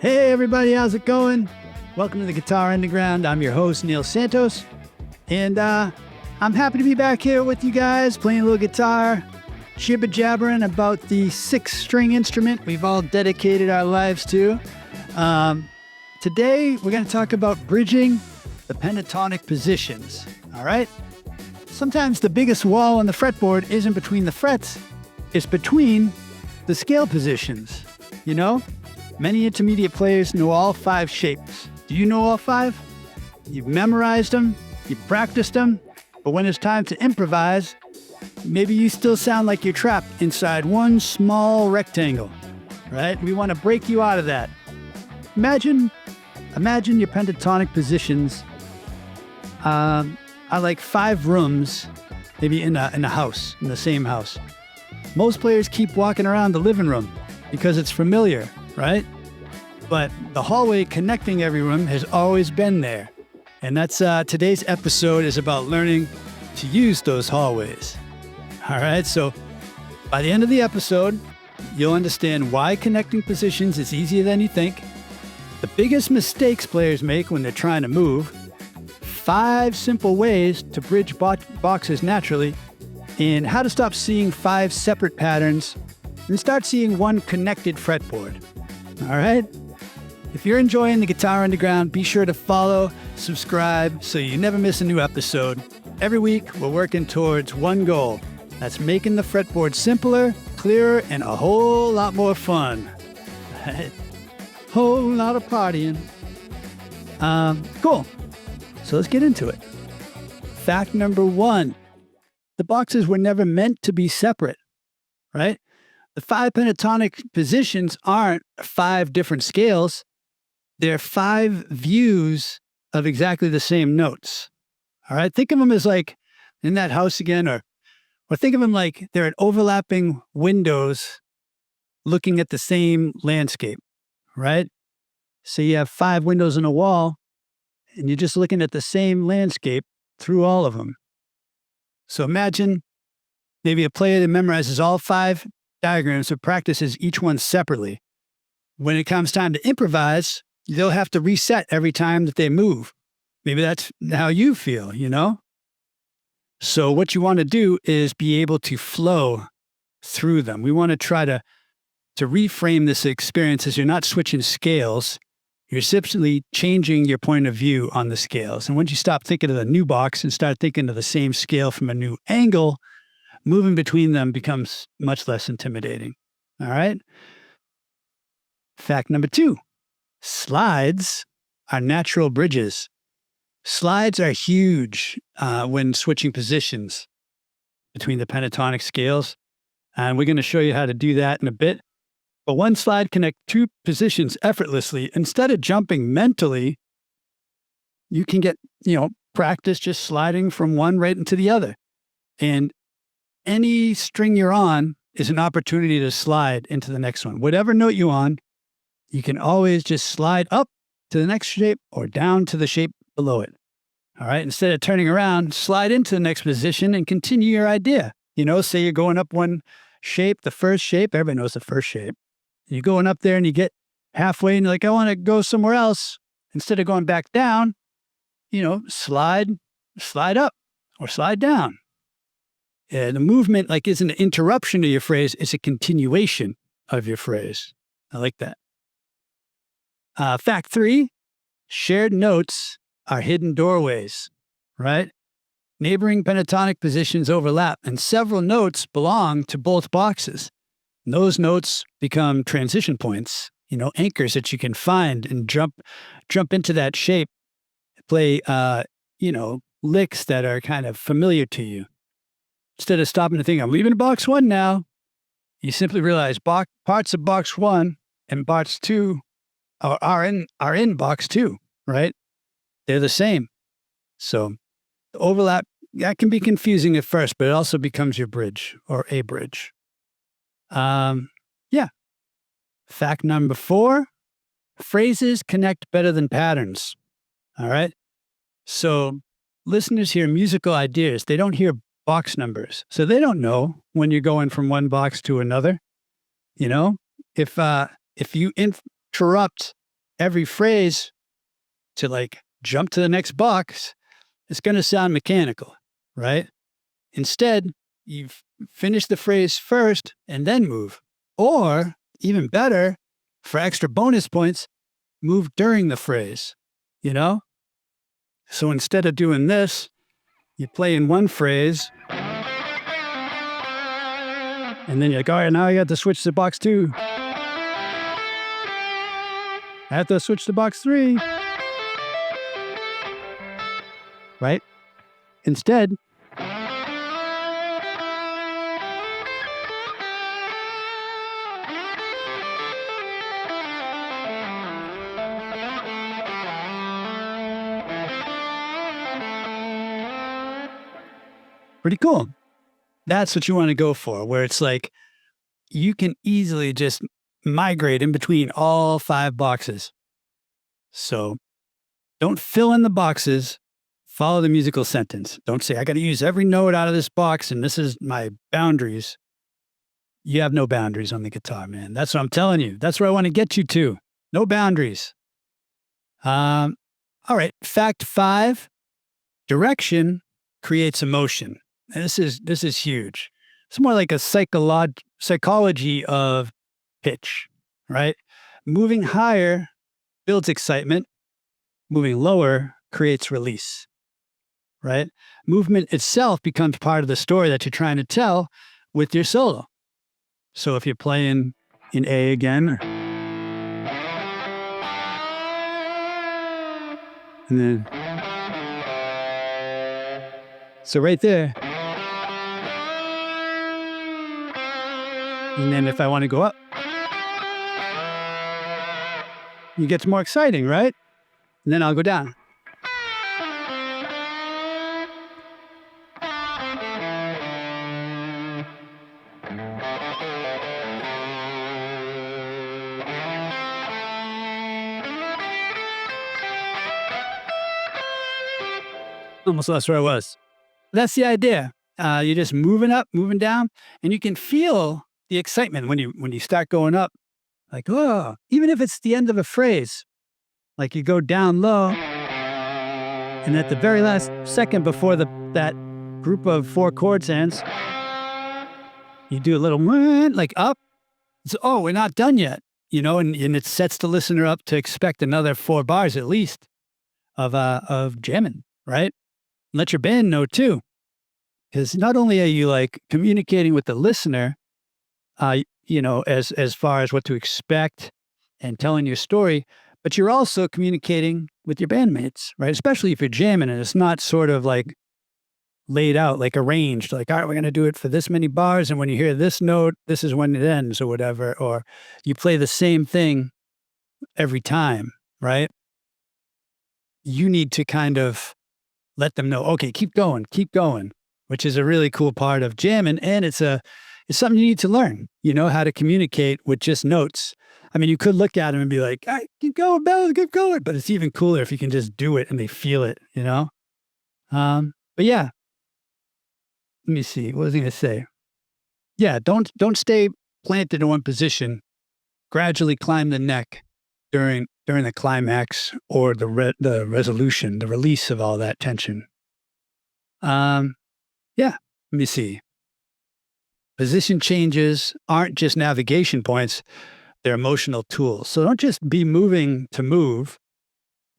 Hey everybody, how's it going? Welcome to the Guitar Underground. I'm your host, Neil Santos. And I'm happy to be back here with you guys, playing a little guitar, jibber-jabbering about the 6-string instrument we've all dedicated our lives to. Today, we're going to talk about bridging the pentatonic positions, all right? Sometimes the biggest wall on the fretboard isn't between the frets, it's between the scale positions, you know? Many intermediate players know all 5 shapes. Do you know all 5? You've memorized them, you've practiced them, but when it's time to improvise, maybe you still sound like you're trapped inside one small rectangle, right? We want to break you out of that. Imagine your pentatonic positions are like 5 rooms, maybe in a house, in the same house. Most players keep walking around the living room because it's familiar, right? But the hallway connecting every room has always been there. And that's today's episode is about learning to use those hallways. All right, so by the end of the episode, you'll understand why connecting positions is easier than you think, the biggest mistakes players make when they're trying to move, 5 simple ways to bridge boxes naturally, and how to stop seeing 5 separate patterns and start seeing one connected fretboard. All right? If you're enjoying the Guitar Underground, be sure to follow, subscribe, so you never miss a new episode. Every week, we're working towards one goal. That's making the fretboard simpler, clearer, and a whole lot more fun. Whole lot of partying. Cool. So let's get into it. Fact number 1. The boxes were never meant to be separate, right? The 5 pentatonic positions aren't 5 different scales. They're 5 views of exactly the same notes. All right? Think of them as like in that house again, or think of them like they're at overlapping windows looking at the same landscape, right? So you have 5 windows in a wall, and you're just looking at the same landscape through all of them. So imagine maybe a player that memorizes all 5 diagrams or practices each one separately. When it comes time to improvise, they'll have to reset every time that they move. Maybe that's how you feel, you know? So what you want to do is be able to flow through them. We want to try to reframe this experience as you're not switching scales. You're simply changing your point of view on the scales. And once you stop thinking of the new box and start thinking of the same scale from a new angle, moving between them becomes much less intimidating. All right? Fact number 2, slides are natural bridges. Slides are huge when switching positions between the pentatonic scales. And we're going to show you how to do that in a bit. But one slide connects 2 positions effortlessly. Instead of jumping mentally, you can get, practice just sliding from one right into the other. And any string you're on is an opportunity to slide into the next one. Whatever note you're on, you can always just slide up to the next shape or down to the shape below it. All right. Instead of turning around, slide into the next position and continue your idea. Say you're going up one shape, the first shape, everybody knows the first shape. You're going up there and you get halfway and you're like, I want to go somewhere else. Instead of going back down, slide up or slide down. The movement isn't an interruption to your phrase, it's a continuation of your phrase. I like that. Fact 3, shared notes are hidden doorways, right? Neighboring pentatonic positions overlap, and several notes belong to both boxes. And those notes become transition points, anchors that you can find and jump into that shape, play, licks that are kind of familiar to you. Instead of stopping to think, I'm leaving box 1 now, you simply realize parts of box 1 and box 2 are in box 2, right? They're the same. So the overlap, that can be confusing at first, but it also becomes your bridge or a bridge. Fact number 4, phrases connect better than patterns. All right. So listeners hear musical ideas. They don't hear box numbers. So they don't know when you're going from one box to another. If you interrupt every phrase to like jump to the next box, it's going to sound mechanical, right? Instead, you finish the phrase first and then move. Or even better, for extra bonus points, move during the phrase, you know? So instead of doing this, you play in one phrase, and then you're like, all right, now I got to switch to box 2. I have to switch to box 3. Right? Instead, pretty cool. That's what you want to go for, where it's like you can easily just migrate in between all 5 boxes. So don't fill in the boxes. Follow the musical sentence. Don't say, I got to use every note out of this box and this is my boundaries. You have no boundaries on the guitar, man. That's what I'm telling you. That's where I want to get you to. No boundaries. All right. Fact 5, direction creates emotion. And this is huge. It's more like a psychology of pitch, right? Moving higher builds excitement. Moving lower creates release, right? Movement itself becomes part of the story that you're trying to tell with your solo. So if you're playing in A again, and then, so right there. And then if I want to go up, it gets more exciting, right? And then I'll go down. Almost lost where I was. That's the idea. You're just moving up, moving down, and you can feel the excitement when you start going up. Like, oh, even if it's the end of a phrase, like you go down low, and at the very last second before that group of 4 chords ends, you do a little like up. So, oh, we're not done yet, and it sets the listener up to expect another 4 bars at least of jamming, right? And let your band know too, because not only are you like communicating with the listener, as far as what to expect and telling your story, but you're also communicating with your bandmates, right? Especially if you're jamming and it's not sort of like laid out, like arranged, like, all right, we're going to do it for this many bars. And when you hear this note, this is when it ends or whatever, or you play the same thing every time, right? You need to kind of let them know, okay, keep going, which is a really cool part of jamming. And it's something you need to learn, how to communicate with just notes. I mean, you could look at them and be like, all right, keep going, Bella, keep going. But it's even cooler if you can just do it and they feel it, But yeah, let me see. What was I going to say? Yeah, don't stay planted in one position. Gradually climb the neck during the climax or the resolution, the release of all that tension. Yeah, let me see. Position changes aren't just navigation points, they're emotional tools. So don't just be moving to move.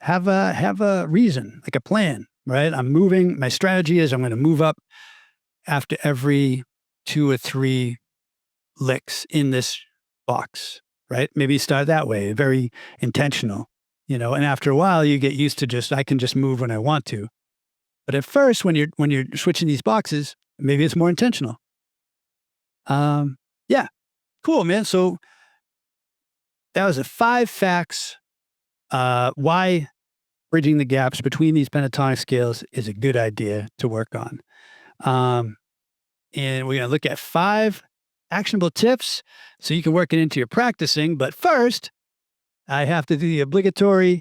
Have a reason, like a plan, right? I'm moving. My strategy is I'm going to move up after every 2 or 3 licks in this box, right? Maybe start that way, very intentional, and after a while you get used to I can just move when I want to. But at first, when you're switching these boxes, maybe it's more intentional. Yeah, cool, man. So that was 5 facts, why bridging the gaps between these pentatonic scales is a good idea to work on. And we're going to look at 5 actionable tips so you can work it into your practicing. But first, I have to do the obligatory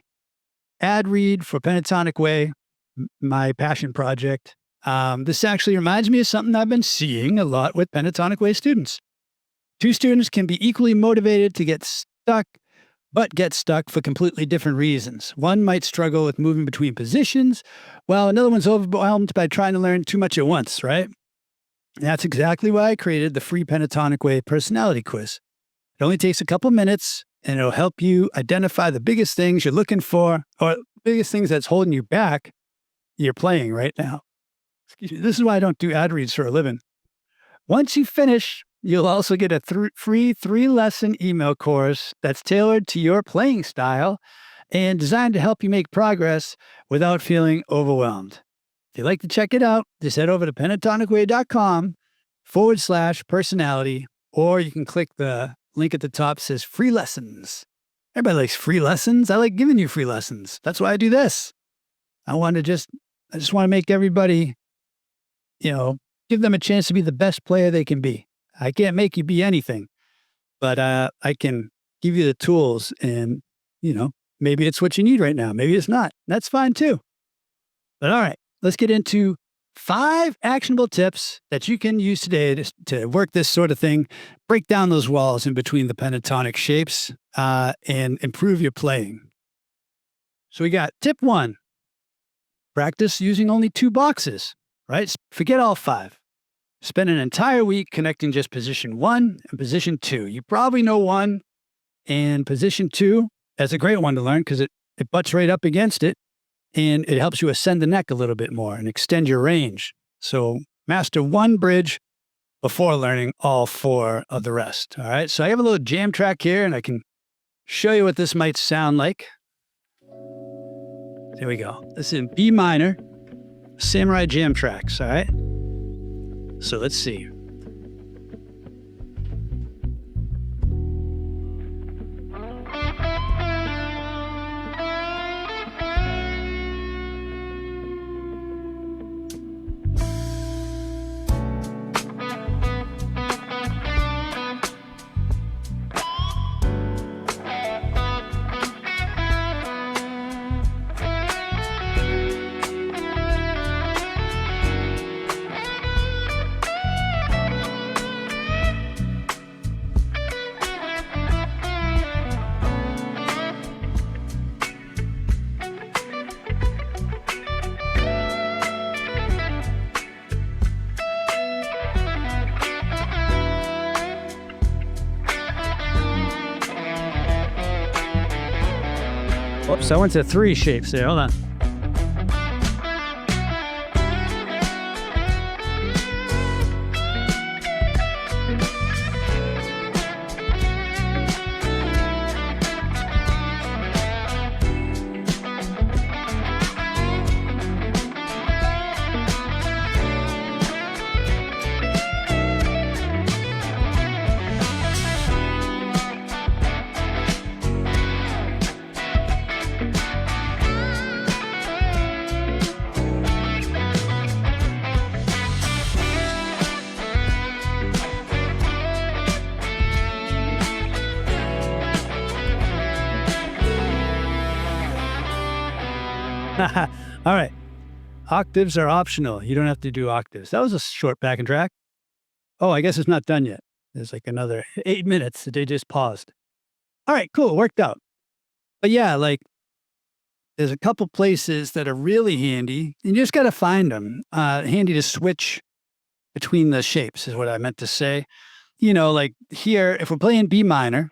ad read for Pentatonic Way, my passion project. This actually reminds me of something I've been seeing a lot with Pentatonic Way students. 2 students can be equally motivated to get stuck, but get stuck for completely different reasons. One might struggle with moving between positions, while another one's overwhelmed by trying to learn too much at once, right? And that's exactly why I created the free Pentatonic Way personality quiz. It only takes a couple minutes, and it'll help you identify the biggest things you're looking for, or biggest things that's holding you back you're playing right now. Excuse me. This is why I don't do ad reads for a living. Once you finish, you'll also get a free 3-lesson email course that's tailored to your playing style and designed to help you make progress without feeling overwhelmed. If you'd like to check it out, just head over to pentatonicway.com/personality, or you can click the link at the top that says free lessons. Everybody likes free lessons. I like giving you free lessons. That's why I do this. I just want to make everybody, give them a chance to be the best player they can be. I can't make you be anything, but I can give you the tools, and, maybe it's what you need right now. Maybe it's not. That's fine too. But all right, let's get into 5 actionable tips that you can use today to work this sort of thing, break down those walls in between the pentatonic shapes, and improve your playing. So we got tip 1, practice using only 2 boxes, right? Forget all 5. Spend an entire week connecting just position 1 and position 2. You probably know 1, and position 2, that's a great one to learn because it butts right up against it, and it helps you ascend the neck a little bit more and extend your range. So master 1 bridge before learning all 4 of the rest. All right. So I have a little jam track here, and I can show you what this might sound like. There we go. This is in B minor, Samurai jam tracks. All right. So let's see. Oops, I went to 3 shapes there. Hold on. All right. Octaves are optional. You don't have to do octaves. That was a short backing track. Oh, I guess it's not done yet. There's like another 8 minutes that they just paused. All right, cool. It worked out. But yeah, there's a couple places that are really handy. You just got to find them. Handy to switch between the shapes is what I meant to say. Like here, if we're playing B minor,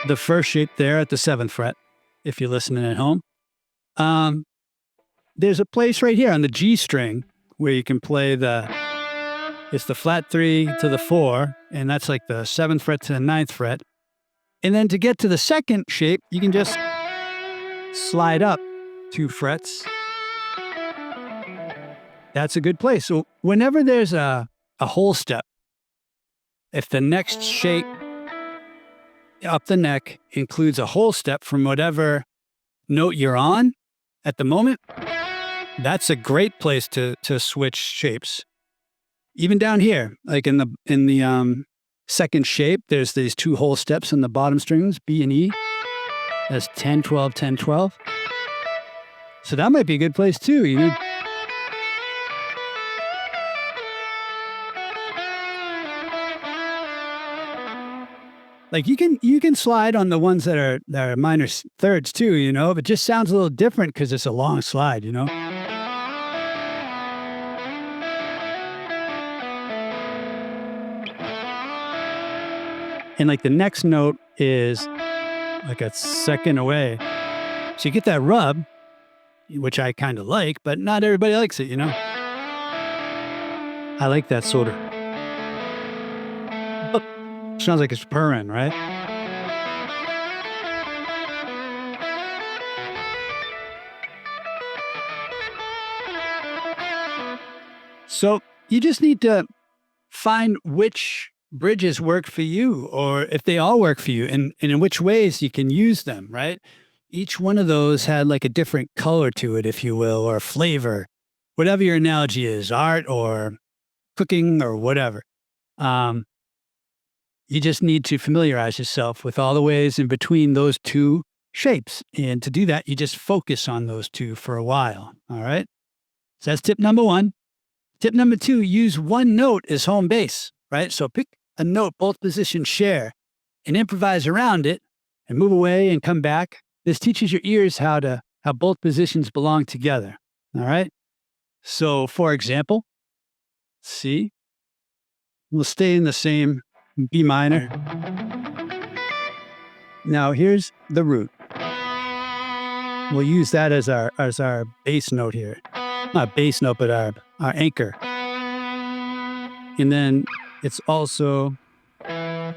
the first shape there at the 7th fret, if you're listening at home, there's a place right here on the G string where you can play it's the flat 3 to the 4, and that's like the 7th fret to the 9th fret. And then to get to the second shape, you can just slide up 2 frets. That's a good place. So whenever there's a whole step, if the next shape up the neck includes a whole step from whatever note you're on at the moment, that's a great place to switch shapes. Even down here, like in the second shape, there's these 2 whole steps on the bottom strings, B and E. That's 10, 12, 10, 12. So that might be a good place too, Like you can slide on the ones that are minor thirds too, you know, but it just sounds a little different because it's a long slide, you know. And like the next note is like a second away. So you get that rub, which I kind of like, but not everybody likes it, you know. I like that sort of. Sounds like it's purring, right? So you just need to find which bridges work for you, or if they all work for you, and in which ways you can use them, right? Each one of those had like a different color to it, if you will, or flavor, whatever your analogy is, art or cooking or whatever. You just need to familiarize yourself with all the ways in between those two shapes. And to do that, you just focus on those two for a while. All right. So that's tip number one. Tip number two, use one note as home base, right? So pick a note both positions share and improvise around it and move away and come back. This teaches your ears how both positions belong together. All right. So for example, C, we'll stay in the same B minor. Now here's the root. We'll use that as our bass note here. Not bass note, but our anchor. And then it's also there.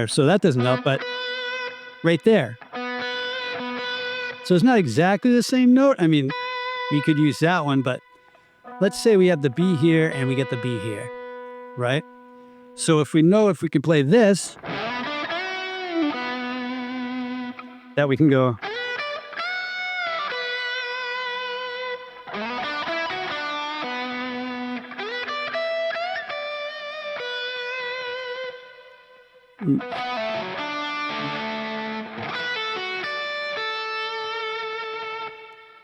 So that doesn't help, but right there. So it's not exactly the same note. I mean, we could use that one, but let's say we have the B here and we get the B here, right? So if we can play this, that we can go.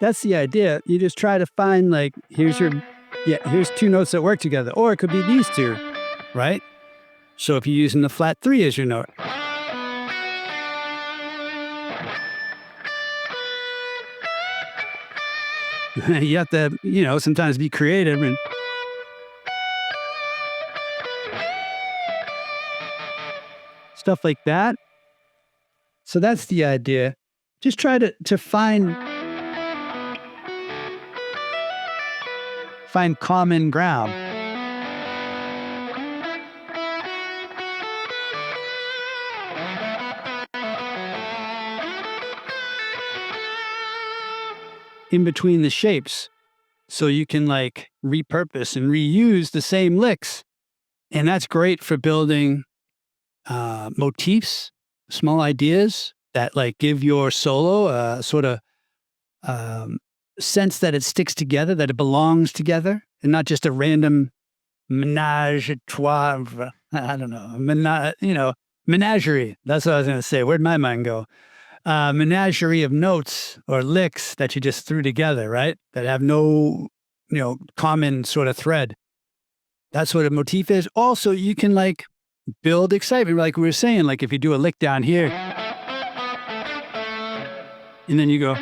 That's the idea. You just try to find like, here's two notes that work together, or it could be these two, right? So if you're using the flat 3 as your note, you have to, sometimes be creative and stuff like that. So that's the idea. Just try to find common ground. In between the shapes, so you can like repurpose and reuse the same licks. And that's great for building motifs, small ideas that like give your solo a sort of sense that it sticks together, that it belongs together, and not just a random menage a trois. I don't know, menagerie. That's what I was going to say. Where'd my mind go? Menagerie of notes or licks that you just threw together, right? That have no, common sort of thread. That's what a motif is. Also, you can like build excitement, like we were saying, like if you do a lick down here, and then you go,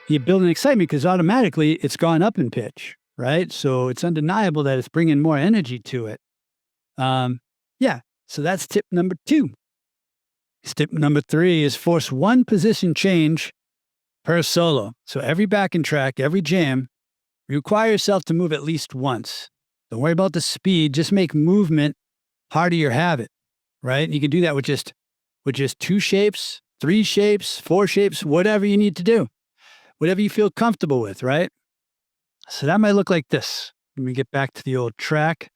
you build an excitement because automatically it's gone up in pitch, right? So it's undeniable that it's bringing more energy to it. So that's tip number 2. Tip number 3 is force one position change per solo. So every backing track, every jam, require yourself to move at least once. Don't worry about the speed. Just make movement part of your habit, right? You can do that with just 2 shapes, 3 shapes, 4 shapes, whatever you need to do, whatever you feel comfortable with, right? So that might look like this. Let me get back to the old track.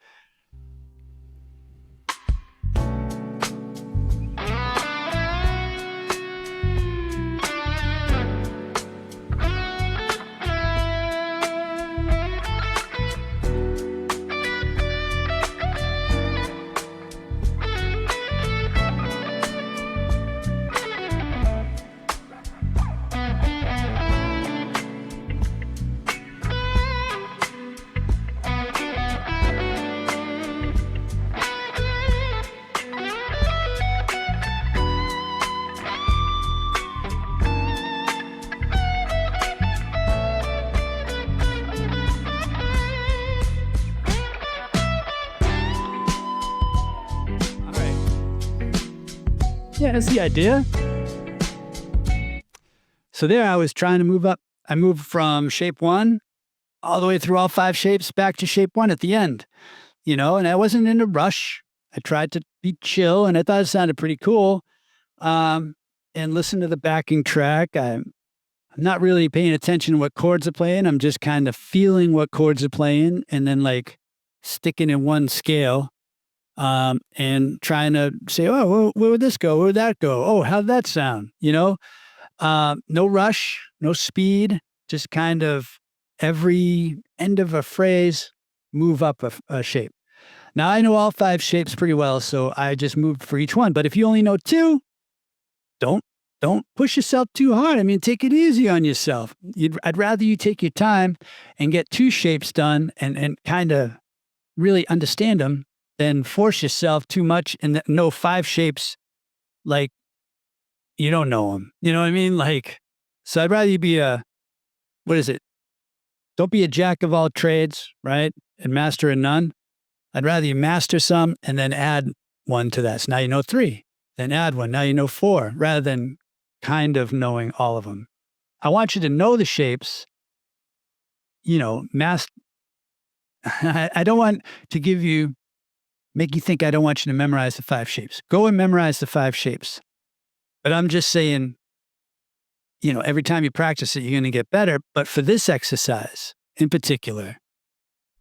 Yeah, that's the idea. So there I was trying to move up. I moved from shape 1 all the way through all 5 shapes back to shape 1 at the end, and I wasn't in a rush. I tried to be chill, and I thought it sounded pretty cool. And listen to the backing track. I'm not really paying attention to what chords are playing. I'm just kind of feeling what chords are playing and then like sticking in one scale and trying to say, oh, where would this go? Where would that go? Oh, how'd that sound? No rush, no speed, just kind of every end of a phrase, move up a shape. Now, I know all 5 shapes pretty well, so I just moved for each one. But if you only know 2, don't push yourself too hard. I mean, take it easy on yourself. I'd rather you take your time and get 2 shapes done and kind of really understand them than force yourself too much and know 5 shapes like you don't know them. You know what I mean? So I'd rather you be don't be a jack of all trades, right? And master of none. I'd rather you master some and then add one to that. So now you know 3, then add one. Now you know 4, rather than kind of knowing all of them. I want you to know the shapes, I don't want to make you think I don't want you to memorize the 5 shapes. Go and memorize the 5 shapes. But I'm just saying, every time you practice it, you're going to get better. But for this exercise in particular,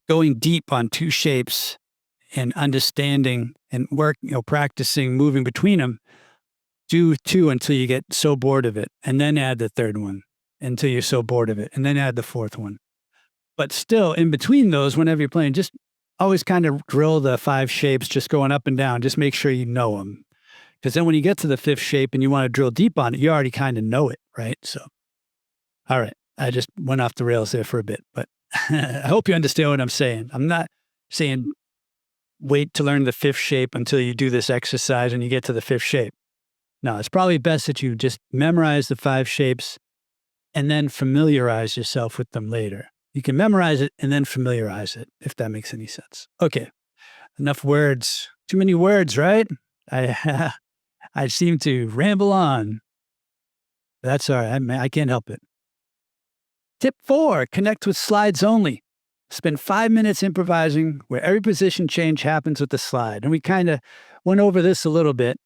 going deep on 2 shapes and understanding and practicing moving between them, do 2 until you get so bored of it, and then add the 3rd one until you're so bored of it, and then add the 4th one. But still, in between those, whenever you're playing, just always kind of drill the 5 shapes, just going up and down. Just make sure you know them. Because then when you get to the 5th shape and you want to drill deep on it, you already kind of know it, right? So, all right. I just went off the rails there for a bit, but I hope you understand what I'm saying. I'm not saying wait to learn the 5th shape until you do this exercise and you get to the 5th shape. No, it's probably best that you just memorize the 5 shapes and then familiarize yourself with them later. You can memorize it and then familiarize it, if that makes any sense. Okay, enough words. Too many words, right? I seem to ramble on. That's all right. I can't help it. Tip 4, connect with slides only. Spend 5 minutes improvising where every position change happens with the slide. And we kind of went over this a little bit.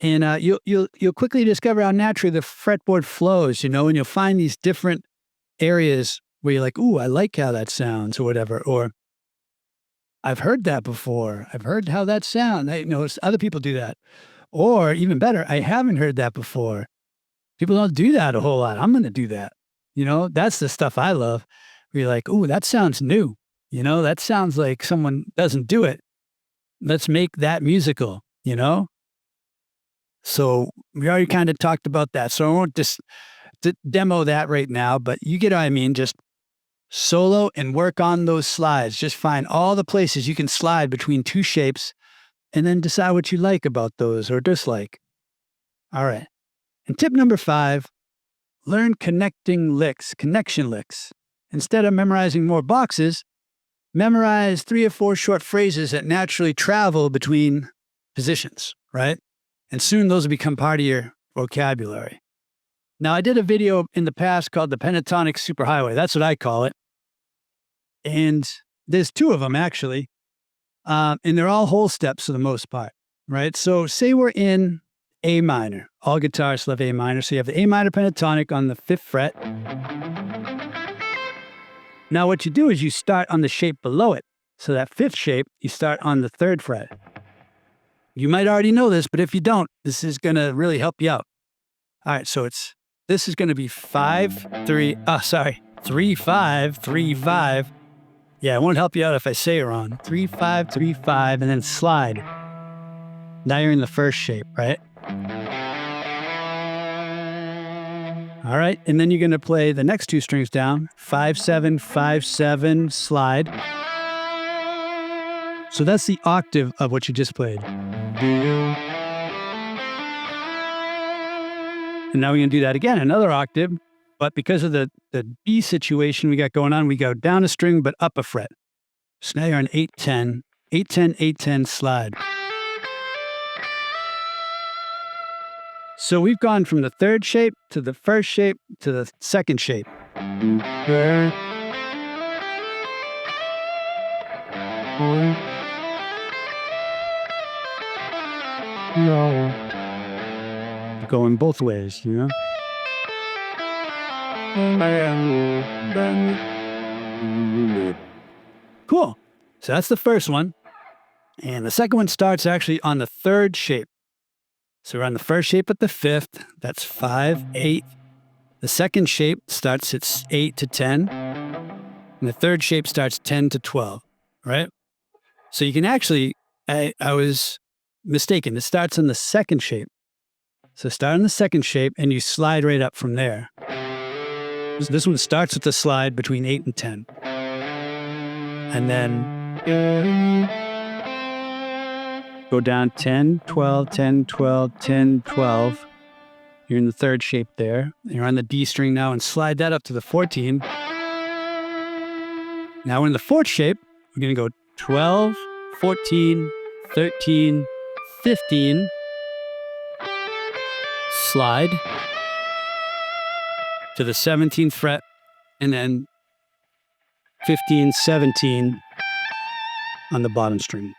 And you'll quickly discover how naturally the fretboard flows, and you'll find these different areas where you're like, ooh, I like how that sounds or whatever. Or I've heard that before. I've heard how that sounds. I notice other people do that. Or even better, I haven't heard that before. People don't do that a whole lot. I'm going to do that. That's the stuff I love. Where you're like, ooh, that sounds new. That sounds like someone doesn't do it. Let's make that musical, So we already kind of talked about that. So I won't just demo that right now, but you get what I mean. Just solo and work on those slides. Just find all the places you can slide between 2 shapes and then decide what you like about those or dislike. All right. And tip number 5, learn connection licks. Instead of memorizing more boxes, memorize 3 or 4 short phrases that naturally travel between positions, right? And soon those will become part of your vocabulary. Now, I did a video in the past called the Pentatonic Superhighway. That's what I call it. And there's 2 of them, actually. And they're all whole steps for the most part, right? So say we're in A minor. All guitarists love A minor. So you have the A minor pentatonic on the 5th fret. Now what you do is you start on the shape below it. So that 5th shape, you start on the 3rd fret. You might already know this, but if you don't, this is going to really help you out. All right, so this is going to be 5, 3, 3, 5, 3, 5. Yeah, it won't help you out if I say it wrong. 3, 5, 3, 5, and then slide. Now you're in the 1st shape, right? All right, and then you're going to play the next 2 strings down. 5, 7, 5, 7, slide. So that's the octave of what you just played. And now we're going to do that again, another octave. But because of the B situation we got going on, we go down a string but up a fret. So now you're on 8, 10, 8, 10, 8, 10, slide. So we've gone from the third shape to the first shape to the second shape. Going both ways, you know? Cool. So that's the first one. And the second one starts actually on the third shape. So we're on the first shape at the fifth. That's 5, 8. The second shape starts at 8 to 10. And the third shape starts 10 to 12, right? So you can actually, I was mistaken. It starts on the second shape. So start on the second shape and you slide right up from there. So this one starts with the slide between 8 and 10. And then go down 10, 12, 10, 12, 10, 12. You're in the third shape there. You're on the D string now and slide that up to the 14. Now we're in the fourth shape. We're going to go 12, 14, 13, 15. Slide to the 17th fret, and then 15, 17 on the bottom string.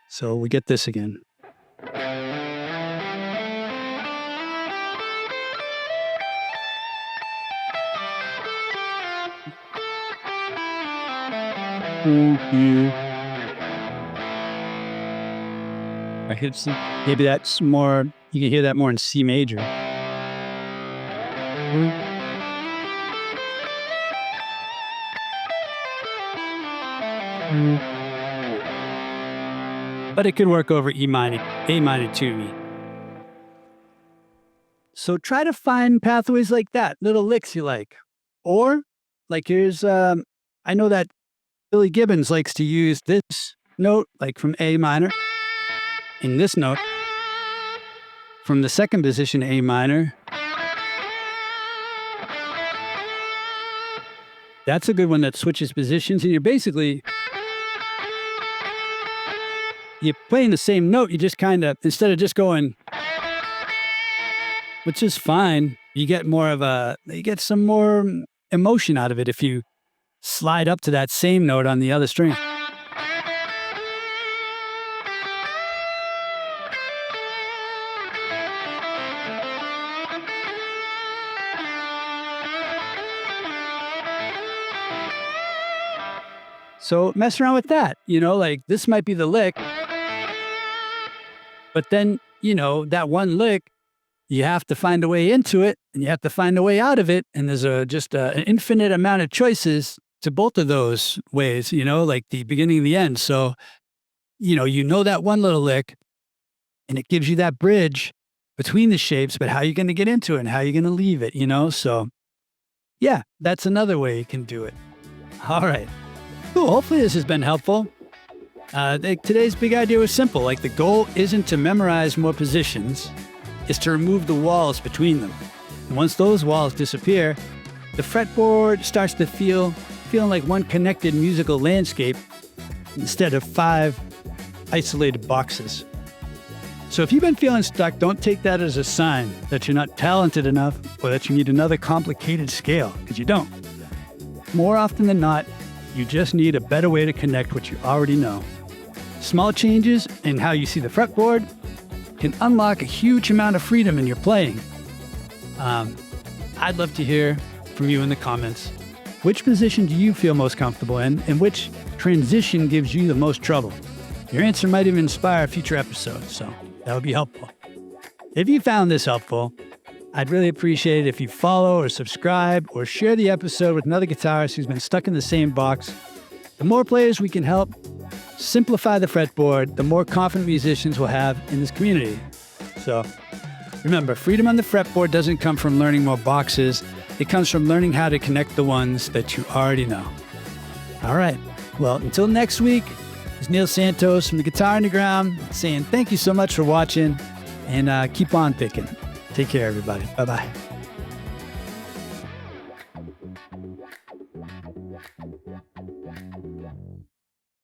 So we get this again. I could see maybe that's more, you can hear that more in C major. But it could work over A minor too. So try to find pathways like that, little licks you like. Or, like here's, I know that Billy Gibbons likes to use this note, like from A minor, in this note, from the second position A minor. That's a good one that switches positions, and you're playing the same note. You just kind of, instead of just going, which is fine, you get some more emotion out of it if you slide up to that same note on the other string. So mess around with that, like this might be the lick, but then, that one lick, you have to find a way into it and you have to find a way out of it. And there's just an infinite amount of choices to both of those ways, like the beginning and the end. So, that one little lick and it gives you that bridge between the shapes, but how are you going to get into it and how are you going to leave it, So yeah, that's another way you can do it. All right. Cool. Hopefully this has been helpful. Today's big idea was simple. Like the goal isn't to memorize more positions. It's to remove the walls between them. And once those walls disappear, the fretboard starts to feeling like one connected musical landscape instead of 5 isolated boxes. So if you've been feeling stuck, don't take that as a sign that you're not talented enough or that you need another complicated scale, because you don't. More often than not, you just need a better way to connect what you already know. Small changes in how you see the fretboard can unlock a huge amount of freedom in your playing. I'd love to hear from you in the comments. Which position do you feel most comfortable in, and which transition gives you the most trouble? Your answer might even inspire a future episode, so that would be helpful. If you found this helpful, I'd really appreciate it if you follow or subscribe or share the episode with another guitarist who's been stuck in the same box. The more players we can help simplify the fretboard, the more confident musicians we'll have in this community. So remember, freedom on the fretboard doesn't come from learning more boxes. It comes from learning how to connect the ones that you already know. All right. Well, until next week, it's Neil Santos from the Guitar Underground saying thank you so much for watching and keep on picking. Take care, everybody. Bye-bye.